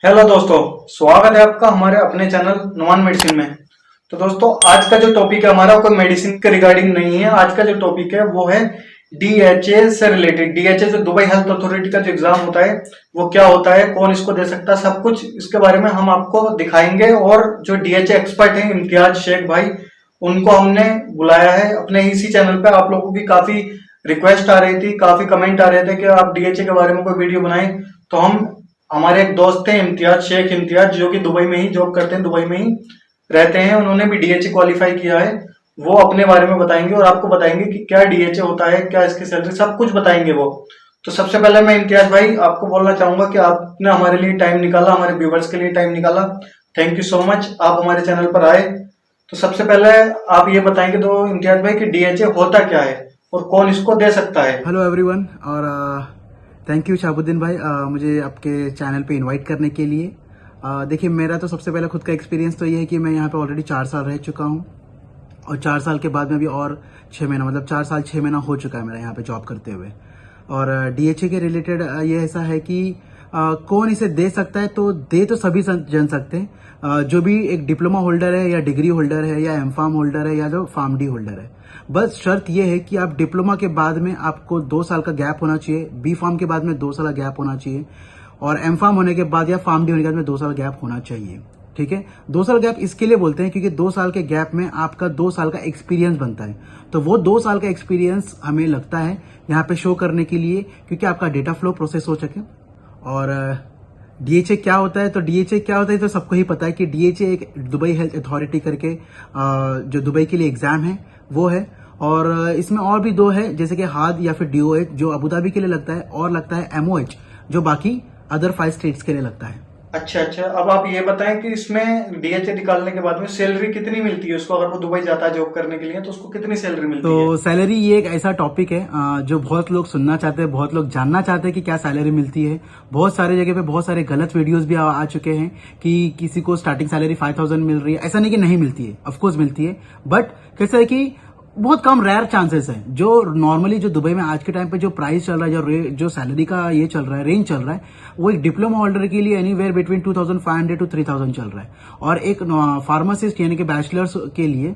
Hello दोस्तों, स्वागत है आपका हमारे अपने चैनल नुमान मेडिसिन में। तो दोस्तों, आज का जो टॉपिक है हमारा कोई मेडिसिन के रिगार्डिंग नहीं है। आज का जो टॉपिक है वो है डीएचए से रिलेटेड। डीएचए जो दुबई हेल्थ अथॉरिटी का जो एग्जाम होता है वो क्या होता है, कौन इसको दे सकता है, सब कुछ इसके बारे में हम आपको दिखाएंगे। और जो डीएचए एक्सपर्ट हैं इम्तियाज शेख भाई, उनको हमने बुलाया है अपने इसी चैनल पे। आप लोगों की काफी रिक्वेस्ट आ रही थी, काफी कमेंट आ रहे थे कि आप डीएचए के बारे में कोई वीडियो बनाएं। तो हमारे एक दोस्त थे इम्तियाज शेख इम्तियाज, जो कि दुबई में ही जॉब करते हैं, दुबई में ही रहते हैं। उन्होंने भी डीएचए क्वालिफाई किया है। वो अपने बारे में बताएंगे और आपको बताएंगे कि क्या डीएचए होता है, क्या इसकी सैलरी, सब कुछ बताएंगे वो। तो सबसे पहले मैं इम्तियाज भाई आपको बोलना चाहूंगा कि आपने हमारे लिए टाइम निकाला, हमारे व्यूवर्स के लिए टाइम निकाला। थैंक यू सो मच, आप हमारे चैनल पर आए। तो सबसे पहले आप ये बताएंगे तो इम्तियाज भाई कि डीएचए होता क्या है और कौन इसको दे सकता है। हेलो एवरीवन, और थैंक यू शाहबुद्दीन भाई मुझे आपके चैनल पे इनवाइट करने के लिए। देखिए, मेरा तो सबसे पहले खुद का एक्सपीरियंस तो ये है कि मैं यहाँ पे ऑलरेडी 4 साल रह चुका हूँ, और 4 साल के बाद में भी और 6 महीना, मतलब 4 साल 6 महीना हो चुका है मेरा यहाँ पे जॉब करते हुए। और डीएचए के रिलेटेड ये ऐसा है कि कौन इसे दे सकता है, तो दे तो सभी जन सकते हैं। जो भी एक डिप्लोमा होल्डर है या डिग्री होल्डर है या एमफार्म होल्डर है या जो फार्म डी होल्डर है। बस शर्त यह है कि आप डिप्लोमा के बाद में आपको 2 साल का गैप होना चाहिए, बी फार्म के बाद में 2 साल का गैप होना चाहिए, और एम फार्म होने के बाद या फार्म डी होने के बाद में 2 साल गैप होना चाहिए। ठीक है, 2 साल गैप इसके लिए बोलते हैं क्योंकि 2 साल के गैप में आपका 2 साल का एक्सपीरियंस बनता है। तो वो 2 साल का एक्सपीरियंस हमें लगता है यहाँ पे शो करने के लिए, क्योंकि आपका डेटा फ्लो प्रोसेस हो सके। और डीएचए क्या होता है, तो डीएचए क्या होता है तो सबको ही पता है कि डीएचए एक दुबई हेल्थ अथॉरिटी करके जो दुबई के लिए एग्जाम है वो है। और इसमें और भी 2 है, जैसे कि हाद या फिर डीओएच जो अबू धाबी के लिए लगता है, और लगता है एमओएच जो बाकी अदर 5 स्टेट्स के लिए लगता है। अच्छा अच्छा, अब आप ये बताएं कि इसमें डीएचए निकालने के बाद में सैलरी कितनी मिलती है उसको, अगर वो दुबई जाता है जॉब करने के लिए तो उसको कितनी सैलरी मिलती है? तो सैलरी ये एक ऐसा टॉपिक है जो बहुत लोग सुनना चाहते हैं, बहुत लोग जानना चाहते हैं कि क्या सैलरी मिलती है। बहुत सारे जगह पे बहुत सारे गलत वीडियोस भी आ चुके हैं कि किसी को स्टार्टिंग सैलरी 5000 मिल रही है। ऐसा नहीं कि नहीं मिलती है, ऑफकोर्स मिलती है, बट कैसा है कि बहुत कम रेयर चांसेस है। जो नॉर्मली जो दुबई में आज के टाइम पे जो प्राइस चल रहा है, जो सैलरी का ये चल रहा है, रेंज चल रहा है, वो एक डिप्लोमा होल्डर के लिए एनीवेयर बिटवीन 2500 टू 3000 चल रहा है। और एक फार्मासिस्ट यानी कि बैचलर्स के लिए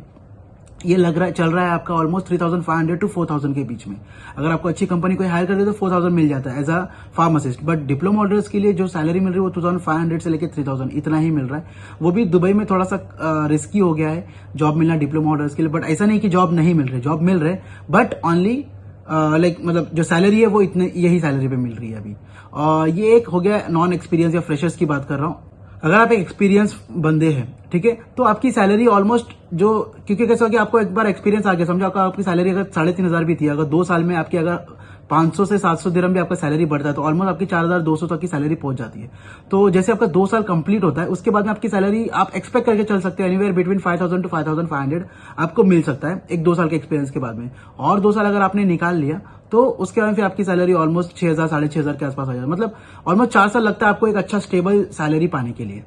ये चल रहा है आपका ऑलमोस्ट 3500 टू 4000 के बीच में। अगर आपको अच्छी कंपनी कोई हायर कर दे तो 4000 मिल जाता है as a pharmacist. But diploma holders के लिए जो सैलरी मिल रही है वो 2500 से लेकर 3000 इतना ही मिल रहा है। वो भी दुबई में थोड़ा सा रिस्की हो गया है जॉब मिलना डिप्लोमा होल्डर्स के लिए। बट ऐसा नहीं कि जॉब नहीं मिल रही, जॉब मिल रहे, बट ओनली लाइक मतलब जो सैलरी है वो इतने यही सैलरी पे मिल रही है अभी। ये एक हो गया नॉन एक्सपीरियंस या फ्रेशर्स की बात कर रहा हूँ। अगर आप एक एक्सपीरियंस बंदे हैं, ठीक है, तो आपकी सैलरी ऑलमोस्ट जो, क्योंकि कैसा हो कि आपको एक बार एक्सपीरियंस आ गया, समझो आपकी सैलरी अगर 3500 भी थी, अगर 2 साल में आपकी अगर 500 से 700 दिरहम भी आपका सैलरी बढ़ता है तो ऑलमोस्ट आपकी 4200 तक की सैलरी पहुंच जाती है। तो जैसे आपका 2 साल कंप्लीट होता है, उसके बाद में आपकी सैलरी आप एक्सपेक्ट करके चल सकते हैं एनीवेयर बिटवीन 5000 टू 5500 आपको मिल सकता है एक 2 साल के एक्सपीरियंस के बाद में। और 2 साल अगर आपने निकाल लिया तो उसके बाद फिर आपकी सैलरी ऑलमोस्ट 6000 6500 के आसपास आ जाए। मतलब ऑलमोस्ट 4 साल लगता है आपको एक अच्छा स्टेबल सैलरी पाने के लिए।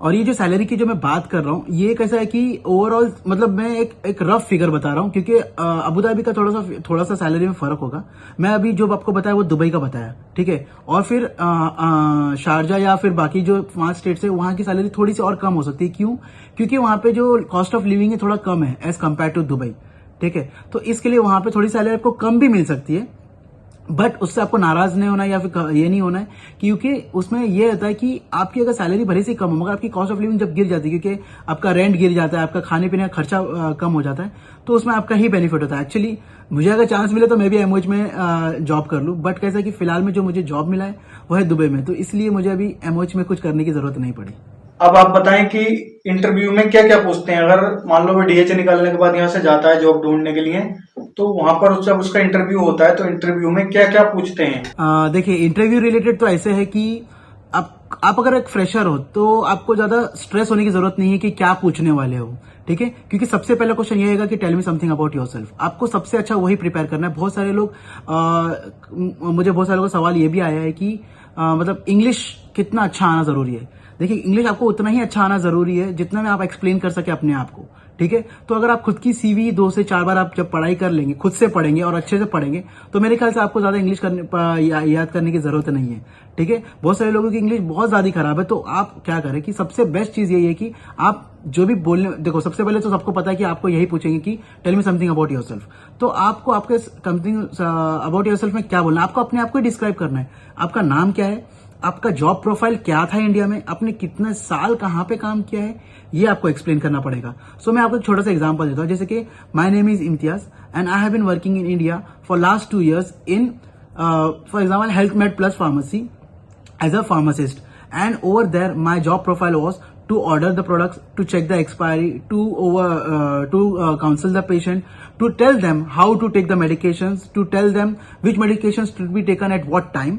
और ये जो सैलरी की जो मैं बात कर रहा हूँ, ये कैसा है कि ओवरऑल मतलब मैं एक रफ फिगर बता रहा हूँ, क्योंकि अबू धाबी का थोड़ा सा सैलरी में फर्क होगा। मैं अभी जो आपको बताया वो दुबई का बताया, ठीक है। और फिर शारजा या फिर बाकी जो 5 स्टेट्स है वहां की सैलरी थोड़ी सी और कम हो सकती है। क्यों? क्योंकि वहां पे जो कॉस्ट ऑफ लिविंग है थोड़ा कम है एज कम्पेयर टू दुबई, ठीक है। तो इसके लिए वहां पे थोड़ी सैलरी आपको कम भी मिल सकती है, बट उससे आपको नाराज नहीं होना है या फिर ये नहीं होना है, क्योंकि उसमें ये रहता है कि आपकी अगर सैलरी भले से कम हो मगर आपकी कॉस्ट ऑफ लिविंग जब गिर जाती है, क्योंकि आपका रेंट गिर जाता है, आपका खाने पीने का खर्चा कम हो जाता है, तो उसमें आपका ही बेनिफिट होता है। एक्चुअली मुझे अगर चांस मिले तो मैं भी एमओएच में जॉब कर लूं, बट कैसा है कि फिलहाल में जो मुझे जॉब मिला है वो है दुबई में, तो इसलिए मुझे अभी एमओएच में कुछ करने की जरूरत नहीं पड़ी। अब आप बताएं कि इंटरव्यू में क्या क्या पूछते हैं। अगर मान लो वो डीएचए निकालने के बाद यहाँ से जाता है जॉब ढूंढने के लिए, तो वहां पर जब उसका इंटरव्यू होता है तो इंटरव्यू में क्या क्या पूछते हैं? देखिए, इंटरव्यू रिलेटेड तो ऐसे है कि आप अगर एक फ्रेशर हो तो आपको ज्यादा स्ट्रेस होने की जरूरत नहीं है कि क्या पूछने वाले हो, ठीक है। क्योंकि सबसे पहला क्वेश्चन ये है कि tell me something about yourself. आपको सबसे अच्छा वही प्रिपेयर करना है। बहुत सारे लोग मुझे बहुत सारे लोगों का सवाल ये भी आया है कि मतलब इंग्लिश कितना अच्छा आना जरूरी है। देखिए, इंग्लिश आपको उतना ही अच्छा आना जरूरी है जितना में आप एक्सप्लेन कर सके अपने आप को, ठीक है। तो अगर आप खुद की सीवी 2 से 4 बार आप जब पढ़ाई कर लेंगे, खुद से पढ़ेंगे और अच्छे से पढ़ेंगे, तो मेरे ख्याल से आपको ज्यादा इंग्लिश याद करने की जरूरत नहीं है, ठीक है। बहुत सारे लोगों की इंग्लिश बहुत बहुत ज्यादा खराब है, तो आप क्या करें कि सबसे बेस्ट चीज यही है कि आप जो भी बोलने, देखो सबसे पहले तो सबको पता है कि आपको यही पूछेंगे कि tell me something about yourself. तो आपको आपके समथिंग अबाउट योरसेल्फ में क्या बोलना है, आपको अपने आप को डिस्क्राइब करना है। आपका नाम क्या है, आपका जॉब प्रोफाइल क्या था इंडिया में, आपने कितने साल कहां पे काम किया है, ये आपको एक्सप्लेन करना पड़ेगा। सो मैं आपको एक छोटा सा एग्जांपल देता हूं, जैसे कि my name is Imtiaz and I have been working in India for last 2 years in for example Health Med Plus Pharmacy as a pharmacist, and over there my job profile was to order the products, to check the expiry, to counsel the patient, to tell them how to take the medications, to tell them which medications should be taken at what time।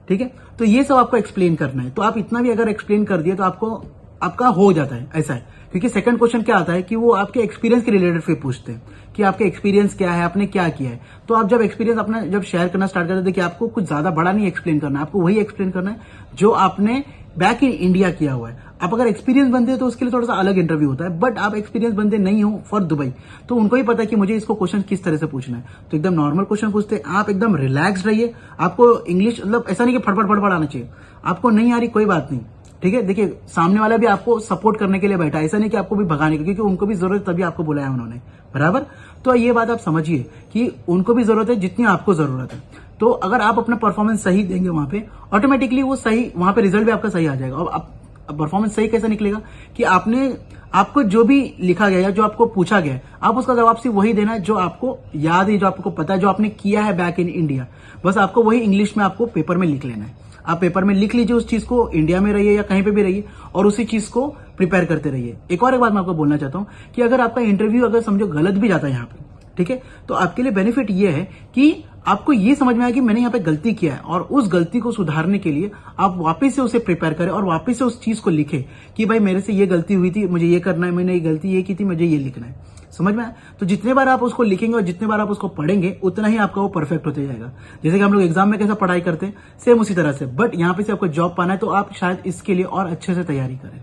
ठीक है, तो ये सब आपको explain करना है। तो आप इतना भी अगर एक्सप्लेन कर दिए तो आपको आपका हो जाता है, ऐसा है। क्योंकि सेकंड क्वेश्चन क्या आता है कि वो आपके एक्सपीरियंस के रिलेटेड फिर पूछते हैं कि आपके एक्सपीरियंस क्या है, आपने क्या किया है। तो आप जब एक्सपीरियंस अपना जब शेयर करना स्टार्ट करते हैं कि आपको कुछ ज्यादा बड़ा नहीं एक्सप्लेन करना है, आपको वही एक्सप्लेन करना है जो आपने बैक इन इंडिया किया हुआ है। आप अगर एक्सपीरियंस बंदे हो तो उसके लिए थोड़ा सा अलग इंटरव्यू होता है, बट आप एक्सपीरियंस बंदे नहीं हो फॉर दुबई, तो उनको ही पता है कि मुझे इसको क्वेश्चन किस तरह से पूछना है। तो एकदम नॉर्मल क्वेश्चन पूछते हैं, आप एकदम रिलैक्स रहिए। आपको इंग्लिश मतलब ऐसा नहीं कि फटफट फटफट आना चाहिए, आपको नहीं आ रही कोई बात नहीं, ठीक है। देखिए सामने वाला भी आपको सपोर्ट करने के लिए बैठा है, ऐसा नहीं कि आपको भी भगाने का, क्योंकि उनको भी जरूरत तभी आपको बुलाया उन्होंने, बराबर। तो ये बात आप समझिए कि उनको भी जरूरत है जितनी आपको जरूरत है। तो अगर आप अपना परफॉर्मेंस सही देंगे वहां पे, ऑटोमेटिकली वो सही, वहां पे रिजल्ट भी आपका सही आ जाएगा। और परफॉर्मेंस सही कैसे निकलेगा कि आपको जो भी लिखा गया या जो आपको पूछा गया है, आप उसका जवाब सिर्फ वही देना है जो आपको याद है, जो आपको पता है, जो आपने किया है बैक इन इंडिया। बस आपको वही इंग्लिश में आपको पेपर में लिख लेना है। आप पेपर में लिख लीजिए उस चीज को, इंडिया में रहिए या कहीं पे भी रहिए, और उसी चीज को प्रिपेयर करते रहिए। एक बात मैं आपको बोलना चाहता हूं कि अगर आपका इंटरव्यू अगर समझो गलत भी जाता है यहाँ पे, ठीक है, तो आपके लिए बेनिफिट ये है कि आपको ये समझ में आया कि मैंने यहाँ पे गलती किया है, और उस गलती को सुधारने के लिए आप वापस से उसे प्रिपेयर करें और वापस से उस चीज को लिखें कि भाई मेरे से ये गलती हुई थी, मुझे ये करना है, मैंने ये गलती ये की थी, मुझे ये लिखना है। समझ में आया? तो जितने बार आप उसको लिखेंगे और जितने बार आप उसको पढ़ेंगे उतना ही आपका वो परफेक्ट होते जाएगा। जैसे कि हम लोग एग्जाम में कैसे पढ़ाई करते हैं, सेम उसी तरह से। बट यहाँ पे से आपको जॉब पाना है तो आप शायद इसके लिए और अच्छे से तैयारी करें।